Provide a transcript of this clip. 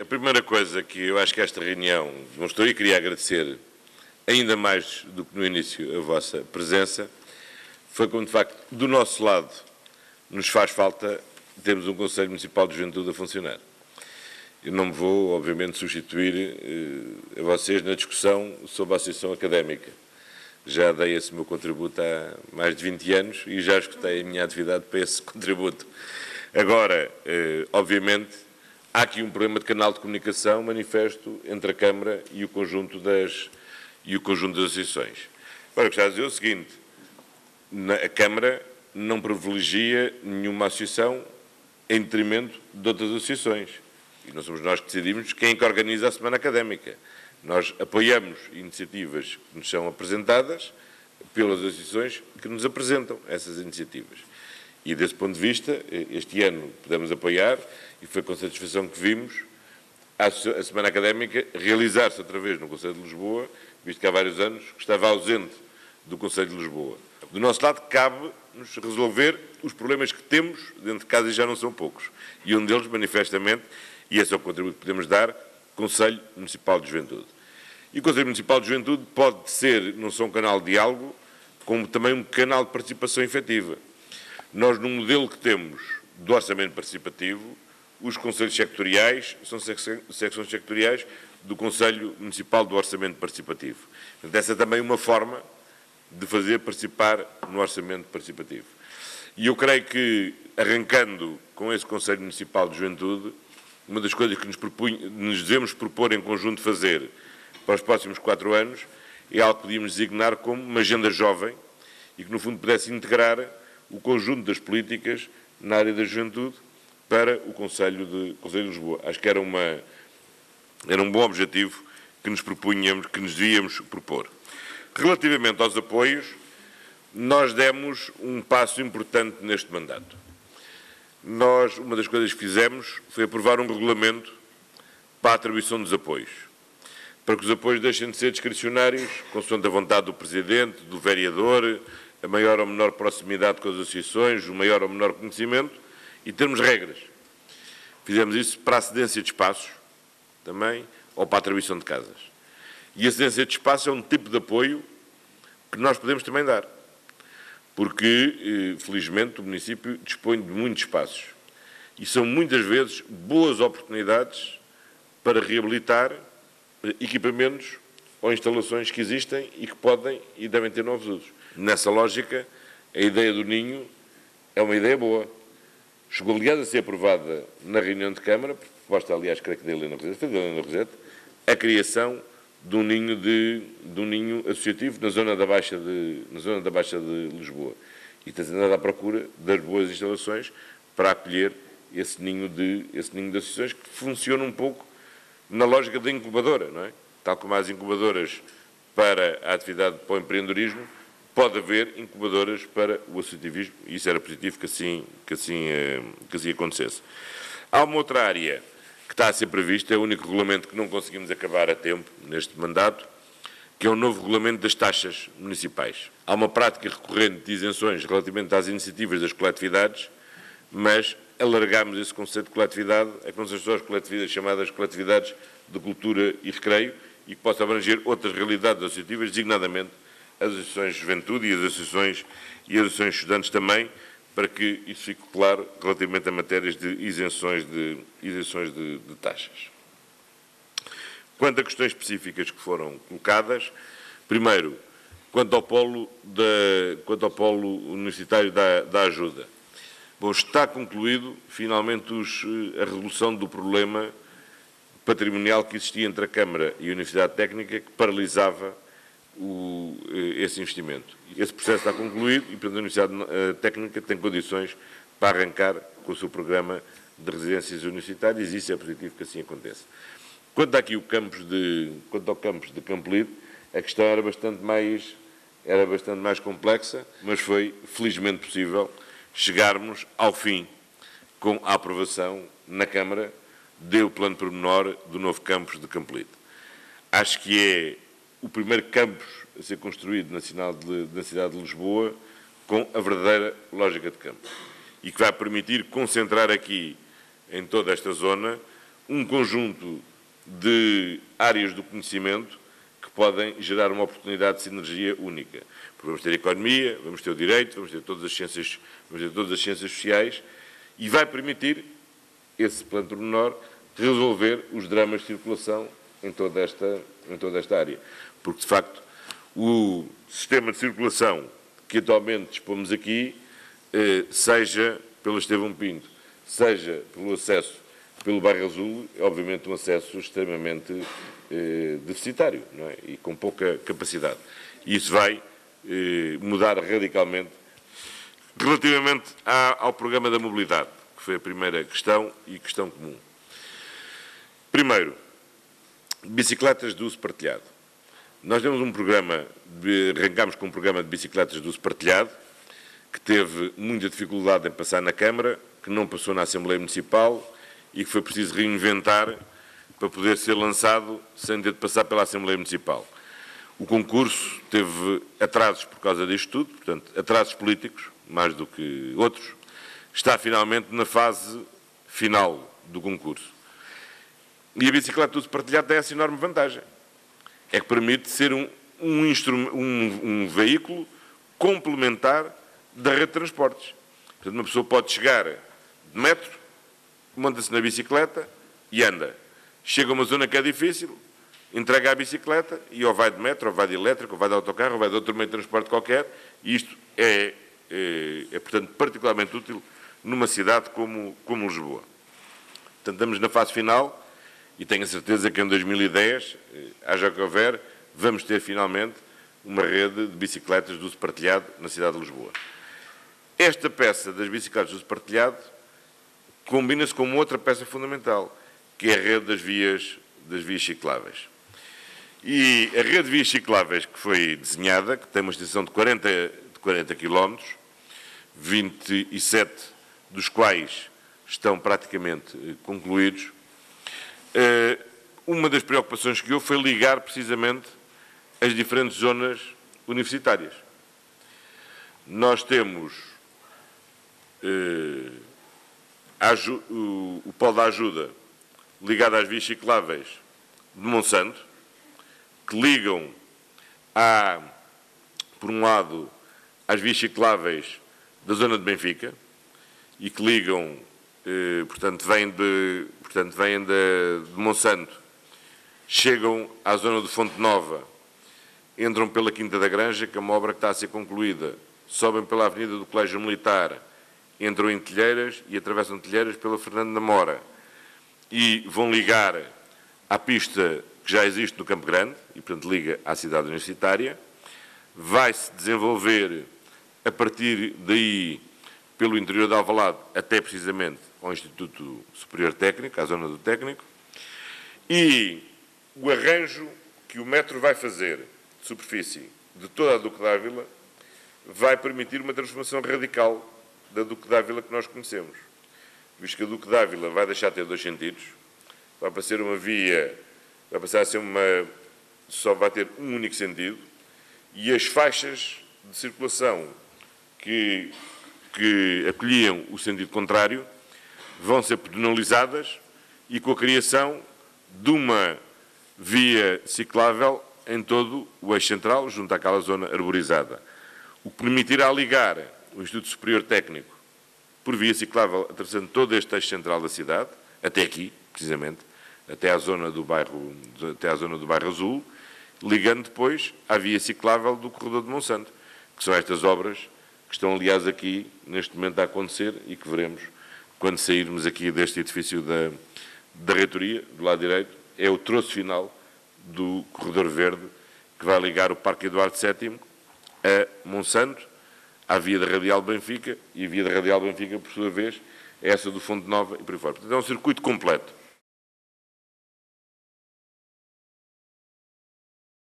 A primeira coisa que eu acho que esta reunião demonstrou, e queria agradecer ainda mais do que no início a vossa presença, foi como, de facto, do nosso lado nos faz falta termos um Conselho Municipal de Juventude a funcionar. Eu não me vou, obviamente, substituir a vocês na discussão sobre a Associação Académica. Já dei esse meu contributo há mais de 20 anos e já escutei a minha atividade para esse contributo. Agora, obviamente, há aqui um problema de canal de comunicação manifesto entre a Câmara e o conjunto das associações. Agora, gostava de dizer o seguinte: a Câmara não privilegia nenhuma associação em detrimento de outras associações. E não somos nós que decidimos quem é que organiza a Semana Académica. Nós apoiamos iniciativas que nos são apresentadas pelas associações que nos apresentam essas iniciativas. E, desse ponto de vista, este ano podemos apoiar, e foi com satisfação que vimos a Semana Académica realizar-se outra vez no Conselho de Lisboa, visto que há vários anos que estava ausente do Conselho de Lisboa. Do nosso lado, cabe-nos resolver os problemas que temos dentro de casa, e já não são poucos. E um deles, manifestamente, e esse é o contributo que podemos dar, Conselho Municipal de Juventude. E o Conselho Municipal de Juventude pode ser não só um canal de diálogo, como também um canal de participação efetiva. Nós, no modelo que temos do orçamento participativo, os conselhos sectoriais são secções sectoriais do Conselho Municipal do Orçamento Participativo. Portanto, essa é também uma forma de fazer participar no orçamento participativo. E eu creio que, arrancando com esse Conselho Municipal de Juventude, uma das coisas que nos devemos propor em conjunto fazer para os próximos 4 anos é algo que podíamos designar como uma agenda jovem e que, no fundo, pudesse integrar o conjunto das políticas na área da juventude para o Conselho de Lisboa. Acho que era um bom objetivo que nos devíamos propor. Relativamente aos apoios, nós demos um passo importante neste mandato. Uma das coisas que fizemos foi aprovar um regulamento para a atribuição dos apoios, para que os apoios deixem de ser discricionários, consoante a vontade do Presidente, do Vereador, a maior ou menor proximidade com as associações, o maior ou menor conhecimento, e termos regras. Fizemos isso para a cedência de espaços, também, ou para a atribuição de casas. E a cedência de espaços é um tipo de apoio que nós podemos também dar, porque, felizmente, o município dispõe de muitos espaços. E são, muitas vezes, boas oportunidades para reabilitar equipamentos ou instalações que existem e que podem e devem ter novos usos. Nessa lógica, a ideia do ninho é uma ideia boa. Chegou, aliás, a ser aprovada na reunião de Câmara, proposta, aliás, creio que da Helena Rosete, a criação de um ninho associativo na zona da Baixa de Lisboa. E está andado à procura das boas instalações para acolher esse ninho de associações, que funciona um pouco na lógica da incubadora, não é? Tal como há as incubadoras para a atividade, para o empreendedorismo, pode haver incubadoras para o associativismo, e isso era positivo que assim acontecesse. Há uma outra área que está a ser prevista, é o único regulamento que não conseguimos acabar a tempo neste mandato, que é o novo regulamento das taxas municipais. Há uma prática recorrente de isenções relativamente às iniciativas das coletividades, mas alargámos esse conceito de coletividade a que não sejam só as coletividades chamadas coletividades de cultura e recreio, e que possa abranger outras realidades associativas, designadamente as associações de juventude e as associações de estudantes também, para que isso fique claro relativamente a matérias de isenções de taxas. Quanto a questões específicas que foram colocadas, primeiro, quanto ao polo universitário da ajuda. Bom, está concluído, finalmente, a resolução do problema patrimonial que existia entre a Câmara e a Universidade Técnica, que paralisava esse investimento. Esse processo está concluído e, portanto, a Universidade Técnica tem condições para arrancar com o seu programa de residências universitárias, e isso é positivo que assim aconteça. Quanto ao campus de Campolide, a questão era bastante mais complexa, mas foi felizmente possível chegarmos ao fim com a aprovação na Câmara do plano pormenor do novo campus de Campolide. Acho que é o primeiro campus a ser construído na cidade de Lisboa com a verdadeira lógica de campo, e que vai permitir concentrar aqui, em toda esta zona, um conjunto de áreas do conhecimento que podem gerar uma oportunidade de sinergia única. Porque vamos ter a economia, vamos ter o direito, vamos ter todas as ciências sociais e vai permitir esse plano pormenor resolver os dramas de circulação em toda esta área. Porque, de facto, o sistema de circulação que atualmente dispomos aqui, seja pelo Estevão Pinto, seja pelo acesso pelo Bairro Azul, é obviamente um acesso extremamente deficitário, não é? E com pouca capacidade. E isso vai mudar radicalmente relativamente ao programa da mobilidade, que foi a primeira questão e questão comum. Primeiro, bicicletas de uso partilhado. Nós temos um programa, arrancámos com um programa de bicicletas de uso partilhado, que teve muita dificuldade em passar na Câmara, que não passou na Assembleia Municipal e que foi preciso reinventar para poder ser lançado sem ter de passar pela Assembleia Municipal. O concurso teve atrasos por causa disto tudo, portanto, atrasos políticos, mais do que outros. Está finalmente na fase final do concurso. E a bicicleta de uso partilhado tem essa enorme vantagem. É que permite ser um veículo complementar da rede de transportes. Portanto, uma pessoa pode chegar de metro, monta-se na bicicleta e anda. Chega a uma zona que é difícil, entrega a bicicleta e ou vai de metro, ou vai de elétrico, ou vai de autocarro, ou vai de outro meio de transporte qualquer, e isto é portanto, particularmente útil numa cidade como Lisboa. Portanto, estamos na fase final e tenho a certeza que em 2010, haja que houver, vamos ter finalmente uma rede de bicicletas de uso partilhado na cidade de Lisboa. Esta peça das bicicletas de uso partilhado combina-se com uma outra peça fundamental, que é a rede das vias cicláveis. E a rede de vias cicláveis que foi desenhada, que tem uma extensão de 40 km, 27 dos quais estão praticamente concluídos, uma das preocupações que houve foi ligar precisamente as diferentes zonas universitárias. Nós temos o polo da ajuda ligado às vias cicláveis de Monsanto, que ligam, por um lado, às vias cicláveis da zona de Benfica e que ligam, portanto, vêm de Monsanto, chegam à zona de Fonte Nova, entram pela Quinta da Granja, que é uma obra que está a ser concluída, sobem pela Avenida do Colégio Militar, entram em Telheiras e atravessam Telheiras pela Fernando da Mora e vão ligar à pista que já existe no Campo Grande e, portanto, liga à cidade universitária. Vai-se desenvolver, a partir daí, pelo interior de Alvalade, até precisamente ao Instituto Superior Técnico, à zona do técnico, e o arranjo que o metro vai fazer de superfície de toda a Duque d'Ávila vai permitir uma transformação radical da Duque d'Ávila que nós conhecemos. Visto que a Duque d'Ávila vai deixar de ter dois sentidos, vai passar uma via, vai passar a ser só vai ter um único sentido, e as faixas de circulação que acolhiam o sentido contrário vão ser pedonalizadas e com a criação de uma via ciclável em todo o eixo central, junto àquela zona arborizada, o que permitirá ligar o Instituto Superior Técnico por via ciclável, atravessando todo este eixo central da cidade, até aqui, precisamente, até à zona do Bairro Azul, ligando depois à via ciclável do Corredor de Monsanto, que são estas obras que estão, aliás, aqui, neste momento, a acontecer e que veremos quando sairmos aqui deste edifício da reitoria, do lado direito, é o troço final do Corredor Verde, que vai ligar o Parque Eduardo VII a Monsanto, à via da Radial Benfica, e a via da Radial Benfica, por sua vez, é essa do Fonte Nova e por aí fora. Portanto, é um circuito completo.